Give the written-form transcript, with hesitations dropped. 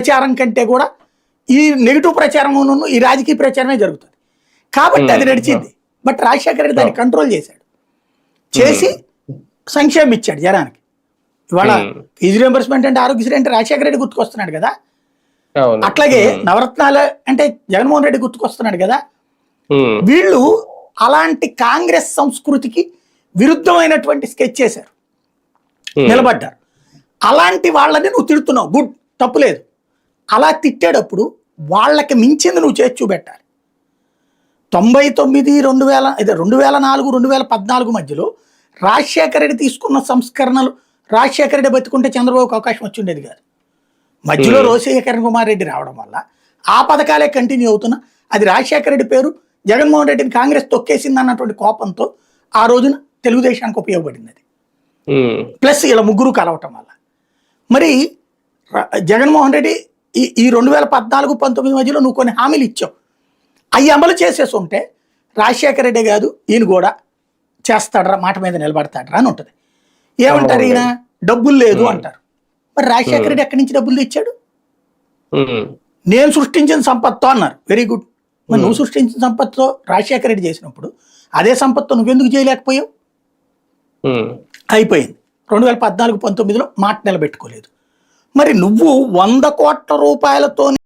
ప్రచారం కంటే కూడా ఈ నెగిటివ్ ప్రచారం ఈ రాజకీయ ప్రచారమే జరుగుతుంది కాబట్టి అది నడిచింది. బట్ రాజశేఖర రెడ్డి దాన్ని కంట్రోల్ చేసి సంక్షేమం ఇచ్చాడు జనానికి. ఇవాళ ఫీజు రియంబర్స్మెంట్ అంటే ఆరోగ్యశ్రీ అంటే రాజశేఖర రెడ్డి గుర్తుకొస్తున్నాడు కదా, అట్లాగే నవరత్నాలు అంటే జగన్మోహన్ రెడ్డి గుర్తుకొస్తున్నాడు కదా. వీళ్ళు అలాంటి కాంగ్రెస్ సంస్కృతికి విరుద్ధమైనటువంటి స్కెచ్ చేశారు, నిలబడ్డారు. అలాంటి వాళ్ళని నువ్వు తిడుతున్నావు, గుడ్, తప్పులేదు. అలా తిట్టేటప్పుడు వాళ్ళకి మించింది నువ్వు చేసి చూపెట్టాలి. 99 2004 2014 మధ్యలో రాజశేఖర రెడ్డి తీసుకున్న సంస్కరణలు, రాజశేఖర రెడ్డి బతుకుంటే చంద్రబాబుకి అవకాశం వచ్చి ఉండేది కాదు. మధ్యలో రోసయ్య కిరణ్ కుమార్ రెడ్డి రావడం వల్ల ఆ పథకాలే కంటిన్యూ అవుతున్నా, అది రాజశేఖర రెడ్డి పేరు జగన్మోహన్ రెడ్డిని కాంగ్రెస్ తొక్కేసింది అన్నటువంటి కోపంతో ఆ రోజున తెలుగుదేశానికి ఉపయోగపడింది అది. ప్లస్ ఇలా ముగ్గురు కలవటం వల్ల మరి జగన్మోహన్ రెడ్డి ఈ 2014-19 మధ్యలో నువ్వు కొన్ని హామీలు ఇచ్చావు, అవి అమలు చేసేసి ఉంటే రాజశేఖర రెడ్డి కాదు ఈయన కూడా చేస్తాడరా, మాట మీద నిలబడతాడరా అని ఉంటుంది. ఏమంటారు, ఈయన డబ్బులు లేదు అంటారు. మరి రాజశేఖర రెడ్డి ఎక్కడి నుంచి డబ్బులు తెచ్చాడు? నేను సృష్టించిన సంపత్తో అన్నారు, వెరీ గుడ్. మరి నువ్వు సృష్టించిన సంపత్తో రాజశేఖర రెడ్డి చేసినప్పుడు అదే సంపత్తో నువ్వెందుకు చేయలేకపోయావు? అయిపోయింది. 2014-19లో మాట నిలబెట్టుకోలేదు. మరి నువ్వు 100 కోట్ల రూపాయలతో